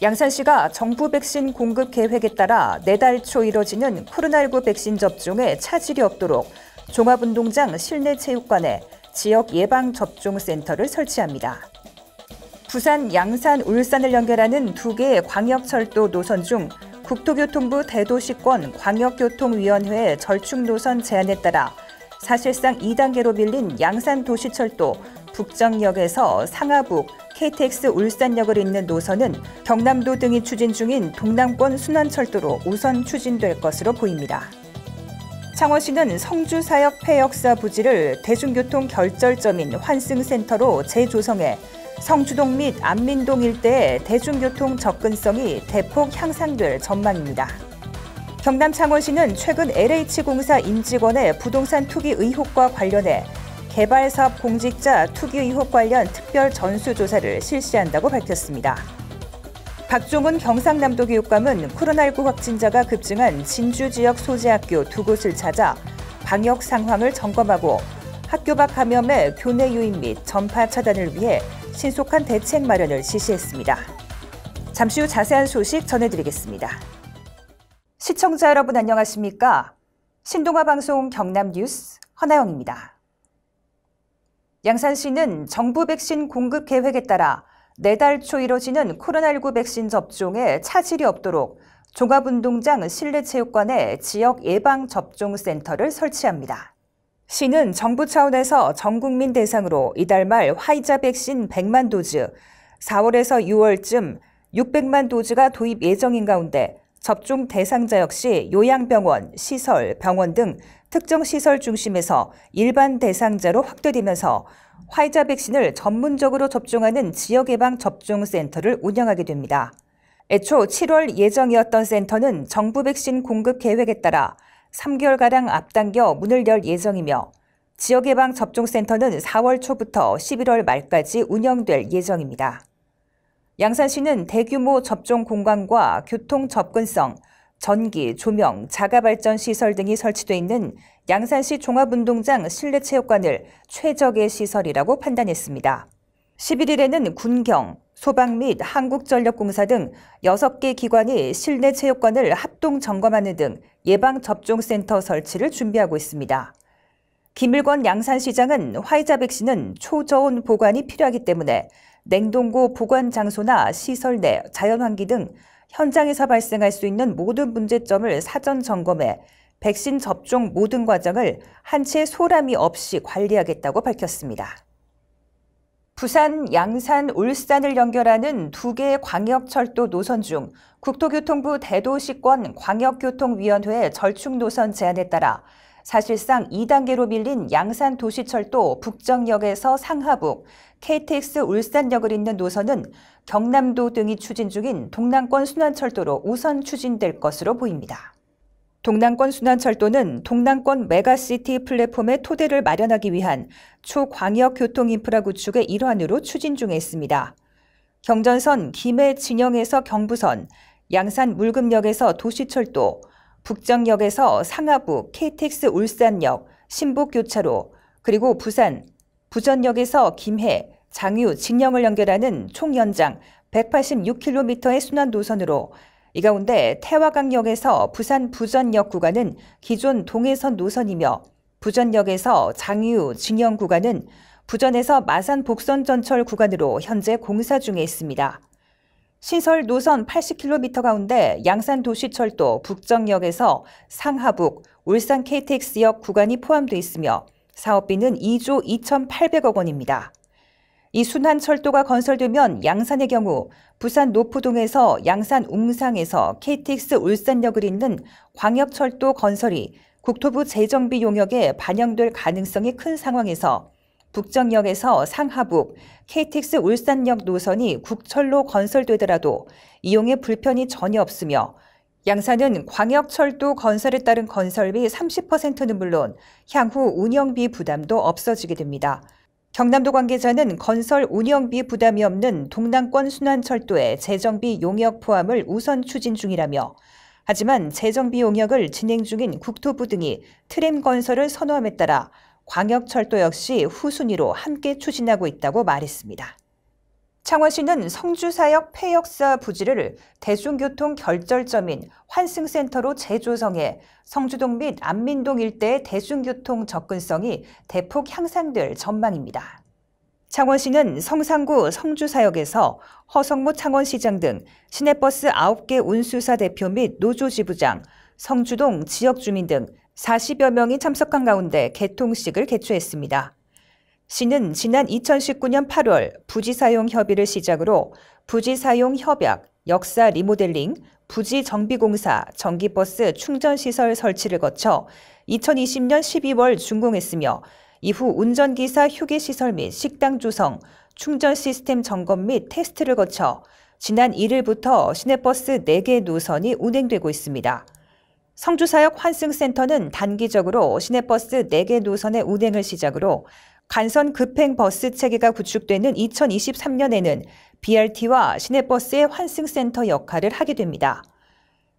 양산시가 정부 백신 공급 계획에 따라 내달 초 이뤄지는 코로나19 백신 접종에 차질이 없도록 종합운동장 실내체육관에 지역 예방접종센터를 설치합니다. 부산, 양산, 울산을 연결하는 두 개의 광역철도 노선 중 국토교통부 대도시권 광역교통위원회의 절충 노선 제안에 따라 사실상 2단계로 밀린 양산도시철도 북정역에서 상하북, KTX 울산역을 잇는 노선은 경남도 등이 추진 중인 동남권 순환철도로 우선 추진될 것으로 보입니다. 창원시는 성주사역 폐역사 부지를 대중교통 결절점인 환승센터로 재조성해 성주동 및 안민동 일대의 대중교통 접근성이 대폭 향상될 전망입니다. 경남 창원시는 최근 LH공사 임직원의 부동산 투기 의혹과 관련해 개발사업 공직자 투기 의혹 관련 특별 전수조사를 실시한다고 밝혔습니다. 박종훈 경상남도 교육감은 코로나19 확진자가 급증한 진주 지역 소재학교 두 곳을 찾아 방역 상황을 점검하고 학교 밖 감염의 교내 유입 및 전파 차단을 위해 신속한 대책 마련을 지시했습니다. 잠시 후 자세한 소식 전해드리겠습니다. 시청자 여러분 안녕하십니까? 신동아 방송 경남뉴스 허나영입니다. 양산시는 정부 백신 공급 계획에 따라 내달 초 이뤄지는 코로나19 백신 접종에 차질이 없도록 종합운동장 실내체육관에 지역 예방접종센터를 설치합니다. 시는 정부 차원에서 전 국민 대상으로 이달 말 화이자 백신 100만 도즈, 4월에서 6월쯤 600만 도즈가 도입 예정인 가운데 접종 대상자 역시 요양병원, 시설, 병원 등 특정 시설 중심에서 일반 대상자로 확대되면서 화이자 백신을 전문적으로 접종하는 지역예방접종센터를 운영하게 됩니다. 애초 7월 예정이었던 센터는 정부 백신 공급 계획에 따라 3개월가량 앞당겨 문을 열 예정이며 지역예방접종센터는 4월 초부터 11월 말까지 운영될 예정입니다. 양산시는 대규모 접종 공간과 교통 접근성, 전기, 조명, 자가발전 시설 등이 설치돼 있는 양산시 종합운동장 실내체육관을 최적의 시설이라고 판단했습니다. 11일에는 군경, 소방 및 한국전력공사 등 6개 기관이 실내체육관을 합동 점검하는 등 예방접종센터 설치를 준비하고 있습니다. 김일권 양산시장은 화이자 백신은 초저온 보관이 필요하기 때문에 냉동고 보관 장소나 시설 내 자연환기 등 현장에서 발생할 수 있는 모든 문제점을 사전 점검해 백신 접종 모든 과정을 한 채 소람이 없이 관리하겠다고 밝혔습니다. 부산, 양산, 울산을 연결하는 두 개의 광역철도 노선 중 국토교통부 대도시권 광역교통위원회의 절충 노선 제안에 따라 사실상 2단계로 밀린 양산도시철도 북정역에서 상하북, KTX 울산역을 잇는 노선은 경남도 등이 추진 중인 동남권 순환철도로 우선 추진될 것으로 보입니다. 동남권 순환철도는 동남권 메가시티 플랫폼의 토대를 마련하기 위한 초광역교통인프라 구축의 일환으로 추진 중에 있습니다. 경전선 김해 진영에서 경부선, 양산 물금역에서 도시철도, 북정역에서 상하북, KTX 울산역, 신북교차로, 그리고 부산, 부전역에서 김해, 장유, 진영을 연결하는 총 연장 186km의 순환 노선으로 이 가운데 태화강역에서 부산 부전역 구간은 기존 동해선 노선이며 부전역에서 장유, 진영 구간은 부전에서 마산 복선전철 구간으로 현재 공사 중에 있습니다. 시설 노선 80km 가운데 양산도시철도 북정역에서 상하북, 울산 KTX역 구간이 포함되어 있으며 사업비는 2조 2,800억 원입니다. 이 순환철도가 건설되면 양산의 경우 부산 노포동에서 양산 웅상에서 KTX 울산역을 잇는 광역철도 건설이 국토부 재정비 용역에 반영될 가능성이 큰 상황에서 북정역에서 상하북, KTX 울산역 노선이 국철로 건설되더라도 이용에 불편이 전혀 없으며 양산은 광역철도 건설에 따른 건설비 30%는 물론 향후 운영비 부담도 없어지게 됩니다. 경남도 관계자는 건설 운영비 부담이 없는 동남권 순환철도의 재정비 용역 포함을 우선 추진 중이라며 하지만 재정비 용역을 진행 중인 국토부 등이 트램 건설을 선호함에 따라 광역철도 역시 후순위로 함께 추진하고 있다고 말했습니다. 창원시는 성주사역 폐역사 부지를 대중교통 결절점인 환승센터로 재조성해 성주동 및 안민동 일대의 대중교통 접근성이 대폭 향상될 전망입니다. 창원시는 성산구 성주사역에서 허성무 창원시장 등 시내버스 9개 운수사 대표 및 노조 지부장, 성주동 지역주민 등 40여 명이 참석한 가운데 개통식을 개최했습니다. 시는 지난 2019년 8월 부지 사용 협의를 시작으로 부지 사용 협약, 역사 리모델링, 부지 정비공사, 전기버스 충전시설 설치를 거쳐 2020년 12월 준공했으며 이후 운전기사 휴게시설 및 식당 조성, 충전 시스템 점검 및 테스트를 거쳐 지난 1일부터 시내버스 4개 노선이 운행되고 있습니다. 성주사역 환승센터는 단기적으로 시내버스 4개 노선의 운행을 시작으로 간선 급행 버스 체계가 구축되는 2023년에는 BRT와 시내버스의 환승센터 역할을 하게 됩니다.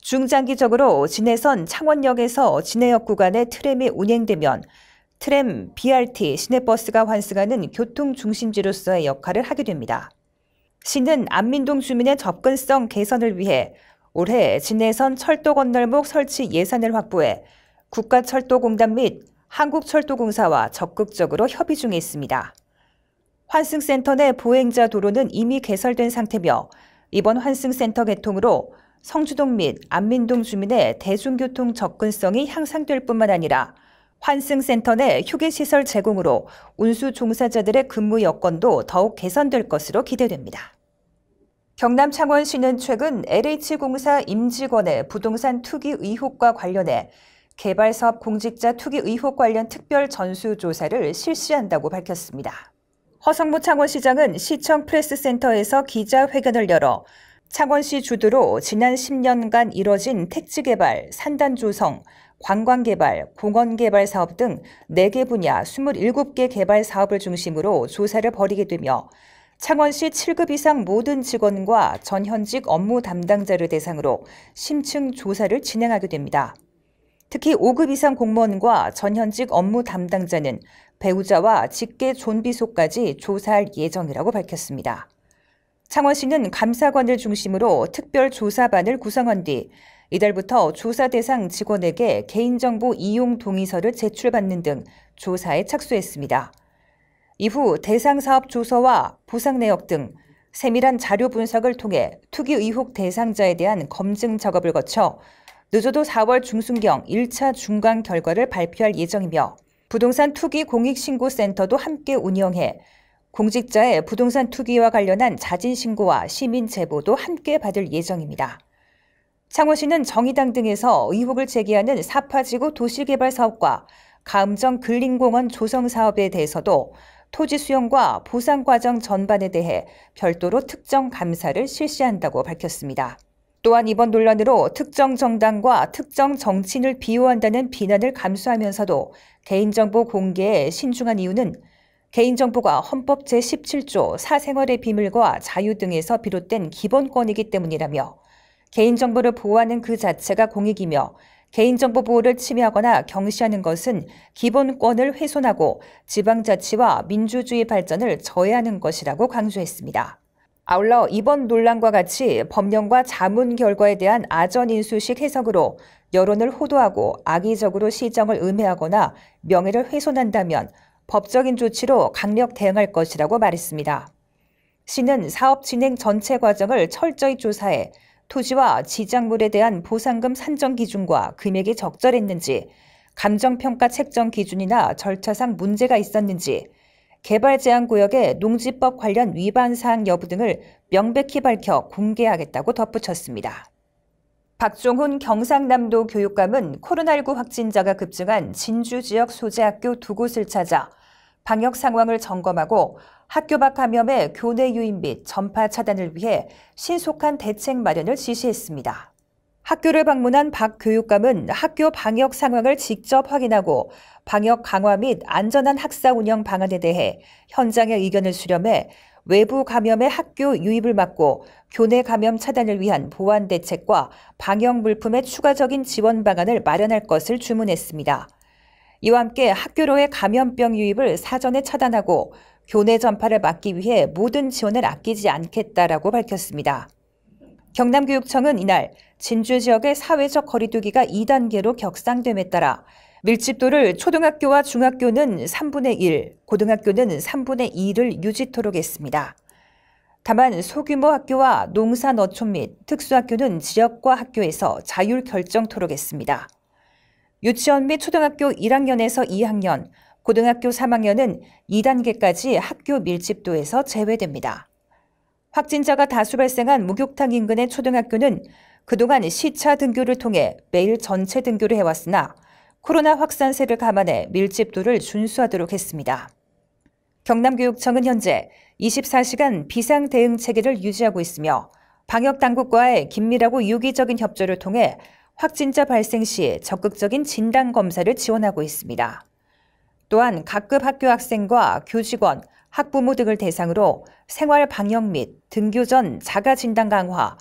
중장기적으로 진해선 창원역에서 진해역 구간의 트램이 운행되면 트램, BRT, 시내버스가 환승하는 교통 중심지로서의 역할을 하게 됩니다. 시는 안민동 주민의 접근성 개선을 위해 올해 진해선 철도 건널목 설치 예산을 확보해 국가철도공단 및 한국철도공사와 적극적으로 협의 중에 있습니다. 환승센터 내 보행자 도로는 이미 개설된 상태며 이번 환승센터 개통으로 성주동 및 안민동 주민의 대중교통 접근성이 향상될 뿐만 아니라 환승센터 내 휴게시설 제공으로 운수 종사자들의 근무 여건도 더욱 개선될 것으로 기대됩니다. 경남 창원시는 최근 LH공사 임직원의 부동산 투기 의혹과 관련해 개발사업 공직자 투기 의혹 관련 특별 전수조사를 실시한다고 밝혔습니다. 허성무 창원시장은 시청 프레스센터에서 기자회견을 열어 창원시 주도로 지난 10년간 이뤄진 택지개발, 산단 조성, 관광개발, 공원개발 사업 등 4개 분야 27개 개발 사업을 중심으로 조사를 벌이게 되며 창원시 7급 이상 모든 직원과 전현직 업무 담당자를 대상으로 심층 조사를 진행하게 됩니다. 특히 5급 이상 공무원과 전현직 업무 담당자는 배우자와 직계 존비속까지 조사할 예정이라고 밝혔습니다. 창원시는 감사관을 중심으로 특별조사반을 구성한 뒤 이달부터 조사 대상 직원에게 개인정보 이용 동의서를 제출받는 등 조사에 착수했습니다. 이후 대상 사업 조서와 보상 내역 등 세밀한 자료 분석을 통해 투기 의혹 대상자에 대한 검증 작업을 거쳐 늦어도 4월 중순경 1차 중간 결과를 발표할 예정이며 부동산 투기 공익신고센터도 함께 운영해 공직자의 부동산 투기와 관련한 자진신고와 시민 제보도 함께 받을 예정입니다. 창원시는 정의당 등에서 의혹을 제기하는 사파지구 도시개발 사업과 가음정 근린공원 조성 사업에 대해서도 토지 수용과 보상 과정 전반에 대해 별도로 특정 감사를 실시한다고 밝혔습니다. 또한 이번 논란으로 특정 정당과 특정 정치인을 비호한다는 비난을 감수하면서도 개인정보 공개에 신중한 이유는 개인정보가 헌법 제17조 사생활의 비밀과 자유 등에서 비롯된 기본권이기 때문이라며 개인정보를 보호하는 그 자체가 공익이며 개인정보 보호를 침해하거나 경시하는 것은 기본권을 훼손하고 지방자치와 민주주의 발전을 저해하는 것이라고 강조했습니다. 아울러 이번 논란과 같이 법령과 자문 결과에 대한 아전인수식 해석으로 여론을 호도하고 악의적으로 시정을 음해하거나 명예를 훼손한다면 법적인 조치로 강력 대응할 것이라고 말했습니다. 시는 사업 진행 전체 과정을 철저히 조사해 토지와 지작물에 대한 보상금 산정 기준과 금액이 적절했는지, 감정평가 책정 기준이나 절차상 문제가 있었는지, 개발 제한 구역의 농지법 관련 위반 사항 여부 등을 명백히 밝혀 공개하겠다고 덧붙였습니다. 박종훈 경상남도 교육감은 코로나19 확진자가 급증한 진주 지역 소재 학교 2곳을 찾아 방역 상황을 점검하고 학교 밖 감염의 교내 유입 및 전파 차단을 위해 신속한 대책 마련을 지시했습니다. 학교를 방문한 박 교육감은 학교 방역 상황을 직접 확인하고 방역 강화 및 안전한 학사 운영 방안에 대해 현장의 의견을 수렴해 외부 감염의 학교 유입을 막고 교내 감염 차단을 위한 보완 대책과 방역 물품의 추가적인 지원 방안을 마련할 것을 주문했습니다. 이와 함께 학교로의 감염병 유입을 사전에 차단하고 교내 전파를 막기 위해 모든 지원을 아끼지 않겠다라고 밝혔습니다. 경남교육청은 이날 진주 지역의 사회적 거리두기가 2단계로 격상됨에 따라 밀집도를 초등학교와 중학교는 3분의 1, 고등학교는 3분의 2를 유지토록 했습니다. 다만 소규모 학교와 농사 어촌 및 특수학교는 지역과 학교에서 자율 결정토록 했습니다. 유치원 및 초등학교 1학년에서 2학년, 고등학교 3학년은 2단계까지 학교 밀집도에서 제외됩니다. 확진자가 다수 발생한 목욕탕 인근의 초등학교는 그동안 시차 등교를 통해 매일 전체 등교를 해왔으나 코로나 확산세를 감안해 밀집도를 준수하도록 했습니다. 경남교육청은 현재 24시간 비상대응 체계를 유지하고 있으며 방역당국과의 긴밀하고 유기적인 협조를 통해 확진자 발생 시 적극적인 진단검사를 지원하고 있습니다. 또한 각급 학교 학생과 교직원, 학부모 등을 대상으로 생활 방역 및 등교 전 자가 진단 강화,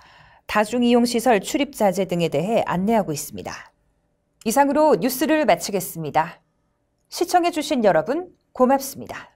다중이용시설 출입 자제 등에 대해 안내하고 있습니다. 이상으로 뉴스를 마치겠습니다. 시청해주신 여러분 고맙습니다.